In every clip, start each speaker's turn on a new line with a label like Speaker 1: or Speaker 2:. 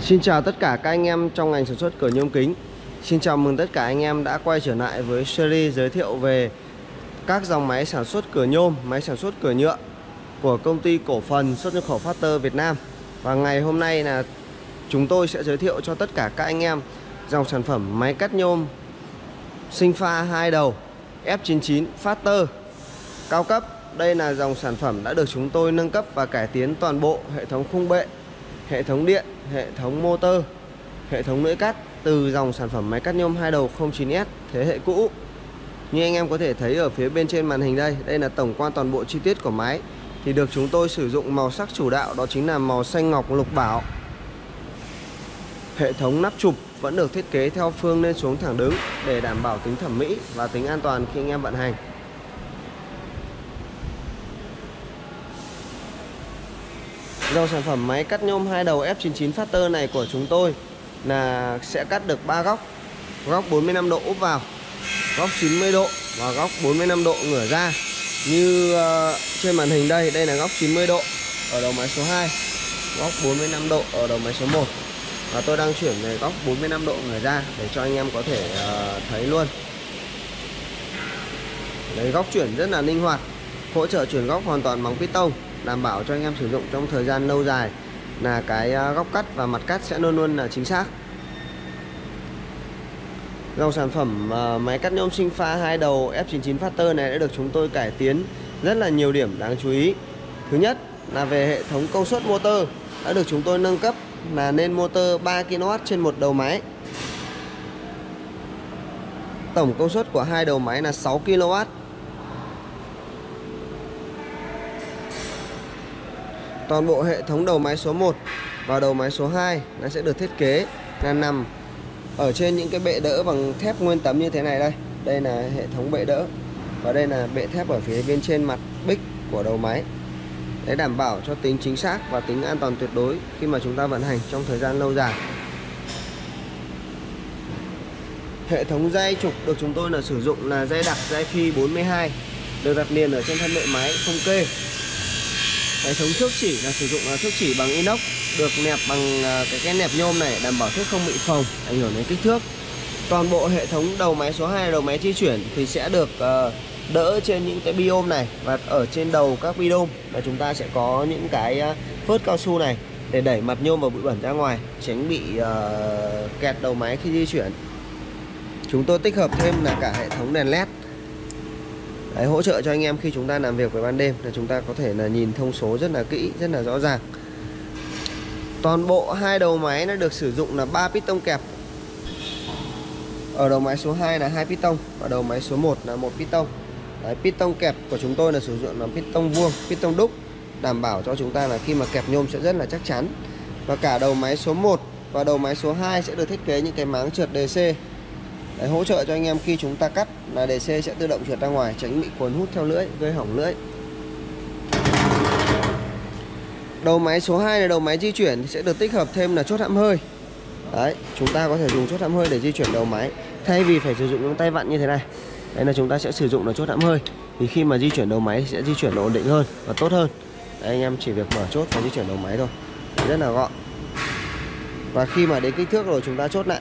Speaker 1: Xin chào tất cả các anh em trong ngành sản xuất cửa nhôm kính. Xin chào mừng tất cả anh em đã quay trở lại với series giới thiệu về các dòng máy sản xuất cửa nhôm, máy sản xuất cửa nhựa của công ty cổ phần xuất nhập khẩu Factor Việt Nam. Và ngày hôm nay là chúng tôi sẽ giới thiệu cho tất cả các anh em dòng sản phẩm máy cắt nhôm sinh pha 2 đầu F99 Factor cao cấp. Đây là dòng sản phẩm đã được chúng tôi nâng cấp và cải tiến toàn bộ hệ thống khung bệ, hệ thống điện, hệ thống motor, hệ thống lưỡi cắt từ dòng sản phẩm máy cắt nhôm 2 đầu 09S thế hệ cũ. Như anh em có thể thấy ở phía bên trên màn hình đây là tổng quan toàn bộ chi tiết của máy. Thì được chúng tôi sử dụng màu sắc chủ đạo, đó chính là màu xanh ngọc lục bảo. Hệ thống nắp chụp vẫn được thiết kế theo phương lên xuống thẳng đứng để đảm bảo tính thẩm mỹ và tính an toàn khi anh em vận hành. Dòng sản phẩm máy cắt nhôm 2 đầu F99 Factor này của chúng tôi là sẽ cắt được 3 góc. Góc 45 độ úp vào, góc 90 độ và góc 45 độ ngửa ra. Như trên màn hình đây là góc 90 độ ở đầu máy số 2, góc 45 độ ở đầu máy số 1. Và tôi đang chuyển về góc 45 độ ngửa ra để cho anh em có thể thấy luôn. Đấy, góc chuyển rất là linh hoạt, hỗ trợ chuyển góc hoàn toàn bằng piston, đảm bảo cho anh em sử dụng trong thời gian lâu dài là cái góc cắt và mặt cắt sẽ luôn luôn là chính xác. Dòng sản phẩm máy cắt nhôm sinh pha 2 đầu F99 Factor này đã được chúng tôi cải tiến rất là nhiều điểm đáng chú ý. Thứ nhất là về hệ thống công suất motor đã được chúng tôi nâng cấp là lên motor 3 kW trên một đầu máy. Tổng công suất của hai đầu máy là 6 kW. Toàn bộ hệ thống đầu máy số 1 và đầu máy số 2 nó sẽ được thiết kế là nằm ở trên những cái bệ đỡ bằng thép nguyên tấm như thế này đây. Đây là hệ thống bệ đỡ và đây là bệ thép ở phía bên trên mặt bích của đầu máy. Để đảm bảo cho tính chính xác và tính an toàn tuyệt đối khi mà chúng ta vận hành trong thời gian lâu dài. Hệ thống dây trục được chúng tôi là sử dụng là dây đặc dây phi 42, được đặt liền ở trên thân bệ máy không kê. Hệ thống thước chỉ là sử dụng là thước chỉ bằng inox, được nẹp bằng cái nẹp nhôm này, đảm bảo thước không bị phồng ảnh hưởng đến kích thước. Toàn bộ hệ thống đầu máy số 2 đầu máy di chuyển thì sẽ được đỡ trên những cái biôm này, và ở trên đầu các biôm là chúng ta sẽ có những cái phớt cao su này để đẩy mặt nhôm và bụi bẩn ra ngoài, tránh bị kẹt đầu máy khi di chuyển. Chúng tôi tích hợp thêm là cả hệ thống đèn led. Đấy, hỗ trợ cho anh em khi chúng ta làm việc về ban đêm là chúng ta có thể là nhìn thông số rất là kỹ, rất là rõ ràng. Toàn bộ hai đầu máy nó được sử dụng là 3 piston kẹp. Ở đầu máy số 2 là 2 piston và đầu máy số 1 là 1 piston. Đấy, piston kẹp của chúng tôi là sử dụng là piston vuông, piston đúc, đảm bảo cho chúng ta là khi mà kẹp nhôm sẽ rất là chắc chắn. Và cả đầu máy số 1 và đầu máy số 2 sẽ được thiết kế những cái máng trượt DC. Đấy, hỗ trợ cho anh em khi chúng ta cắt là DC sẽ tự động trượt ra ngoài, tránh bị cuốn hút theo lưỡi, gây hỏng lưỡi. Đầu máy số 2 là đầu máy di chuyển thì sẽ được tích hợp thêm là chốt hãm hơi. Đấy, chúng ta có thể dùng chốt hãm hơi để di chuyển đầu máy thay vì phải sử dụng những tay vặn như thế này. Đấy là chúng ta sẽ sử dụng là chốt hãm hơi, thì khi mà di chuyển đầu máy sẽ di chuyển ổn định hơn và tốt hơn. Đấy, anh em chỉ việc mở chốt và di chuyển đầu máy thôi, rất là gọn. Và khi mà đến kích thước rồi chúng ta chốt lại.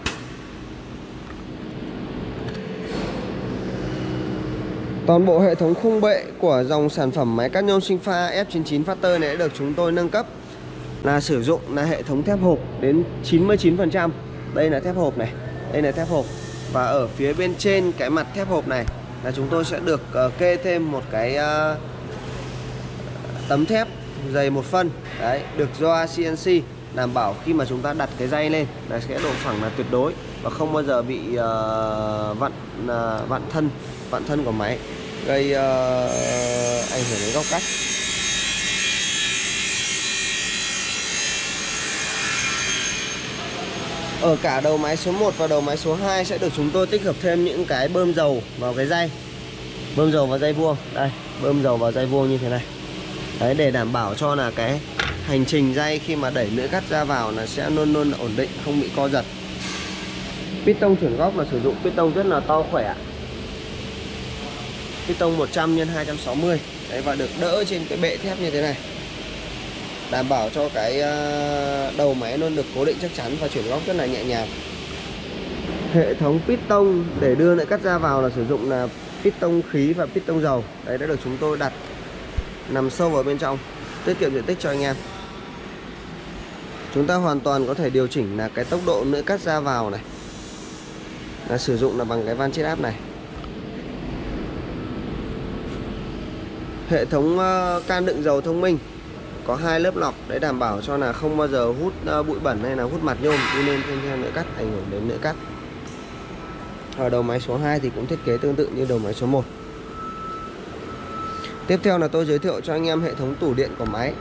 Speaker 1: Toàn bộ hệ thống khung bệ của dòng sản phẩm máy cắt nhôm sinh pha F99 Factor này đã được chúng tôi nâng cấp là sử dụng là hệ thống thép hộp đến 99%. Đây là thép hộp này, đây là thép hộp. Và ở phía bên trên cái mặt thép hộp này là chúng tôi sẽ được kê thêm một cái tấm thép dày 1 phân. Đấy, được do CNC, đảm bảo khi mà chúng ta đặt cái dây lên là sẽ độ phẳng là tuyệt đối và không bao giờ bị vặn thân của máy, gây ảnh hưởng đến góc cắt. Ở cả đầu máy số 1 và đầu máy số 2 sẽ được chúng tôi tích hợp thêm những cái bơm dầu vào cái dây. Bơm dầu vào dây vuông. Đây, bơm dầu vào dây vuông như thế này. Đấy, để đảm bảo cho là cái hành trình dây khi mà đẩy lưỡi cắt ra vào là sẽ luôn luôn ổn định, không bị co giật. Piston chuyển góc là sử dụng piston rất là to khỏe. Piston 100 x 260. Đấy, và được đỡ trên cái bệ thép như thế này. đảm bảo cho cái đầu máy luôn được cố định chắc chắn và chuyển góc rất là nhẹ nhàng. Hệ thống piston để đưa nội cắt ra vào là sử dụng là piston khí và piston dầu. Đấy đã được chúng tôi đặt nằm sâu vào bên trong, tiết kiệm diện tích cho anh em. Chúng ta hoàn toàn có thể điều chỉnh là cái tốc độ nội cắt ra vào này, là sử dụng là bằng cái van chiết áp này. Hệ thống can đựng dầu thông minh có 2 lớp lọc để đảm bảo cho là không bao giờ hút bụi bẩn hay là hút mặt nhôm đi lên theo nội cắt, ảnh hưởng đến nội cắt. Ở đầu máy số 2 thì cũng thiết kế tương tự như đầu máy số 1. Tiếp theo là tôi giới thiệu cho anh em hệ thống tủ điện của máy.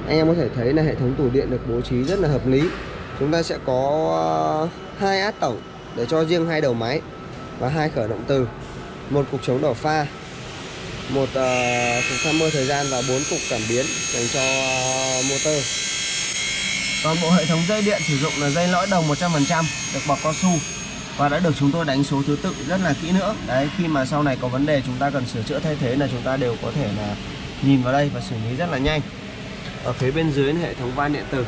Speaker 1: Anh em có thể thấy là hệ thống tủ điện được bố trí rất là hợp lý. Chúng ta sẽ có 2 át tổng để cho riêng 2 đầu máy và 2 khởi động từ, 1 cục chống đỏ pha, 1 cục timer thời gian và 4 cục cảm biến dành cho motor. Toàn bộ hệ thống dây điện sử dụng là dây lõi đồng 100%, được bọc cao su và đã được chúng tôi đánh số thứ tự rất là kỹ nữa. Đấy, khi mà sau này có vấn đề chúng ta cần sửa chữa thay thế là chúng ta đều có thể là nhìn vào đây và xử lý rất là nhanh. Ở phía bên dưới là hệ thống van điện tử.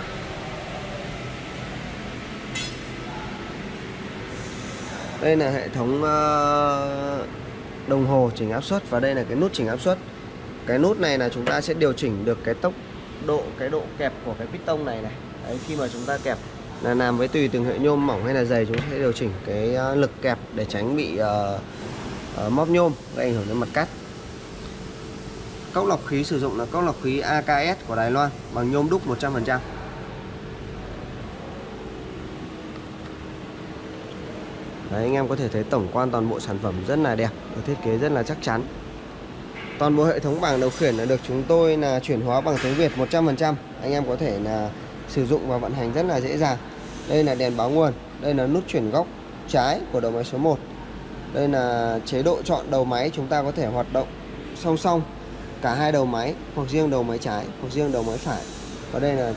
Speaker 1: Đây là hệ thống đồng hồ chỉnh áp suất và đây là cái nút chỉnh áp suất. Cái nút này là chúng ta sẽ điều chỉnh được cái tốc độ, cái độ kẹp của cái piston này này. Đấy, khi mà chúng ta kẹp là làm với tùy từng hệ nhôm mỏng hay là dày, chúng sẽ điều chỉnh cái lực kẹp để tránh bị móp nhôm gây ảnh hưởng đến mặt cắt. Cốc lọc khí sử dụng là cốc lọc khí AKS của Đài Loan bằng nhôm đúc 100%. Đấy, anh em có thể thấy tổng quan toàn bộ sản phẩm rất là đẹp, được thiết kế rất là chắc chắn. Toàn bộ hệ thống bảng điều khiển đã được chúng tôi là chuyển hóa bằng tiếng Việt 100%. Anh em có thể là sử dụng và vận hành rất là dễ dàng. Đây là đèn báo nguồn, đây là nút chuyển góc trái của đầu máy số 1. Đây là chế độ chọn đầu máy, chúng ta có thể hoạt động song song cả 2 đầu máy, hoặc riêng đầu máy trái hoặc riêng đầu máy phải. Và đây là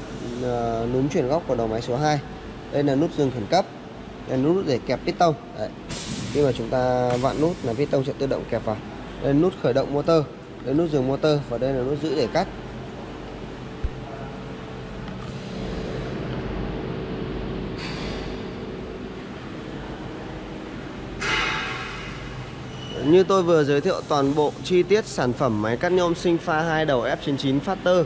Speaker 1: núm chuyển góc của đầu máy số 2. Đây là nút dừng khẩn cấp, đây là nút để kẹp piston. Đấy, khi mà chúng ta vặn nút là piston sẽ tự động kẹp vào. Đây là nút khởi động motor, đây là nút dừng motor và đây là nút giữ để cắt. Như tôi vừa giới thiệu toàn bộ chi tiết sản phẩm máy cắt nhôm sinh pha 2 đầu F99 Factor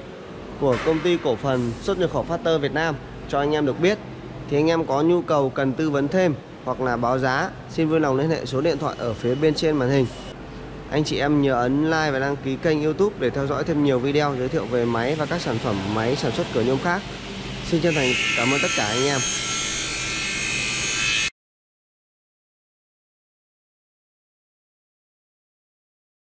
Speaker 1: của công ty cổ phần xuất nhập khẩu Factor Việt Nam cho anh em được biết, thì anh em có nhu cầu cần tư vấn thêm hoặc là báo giá, xin vui lòng liên hệ số điện thoại ở phía bên trên màn hình. Anh chị em nhớ ấn like và đăng ký kênh YouTube để theo dõi thêm nhiều video giới thiệu về máy và các sản phẩm máy sản xuất cửa nhôm khác. Xin chân thành cảm ơn tất cả anh em.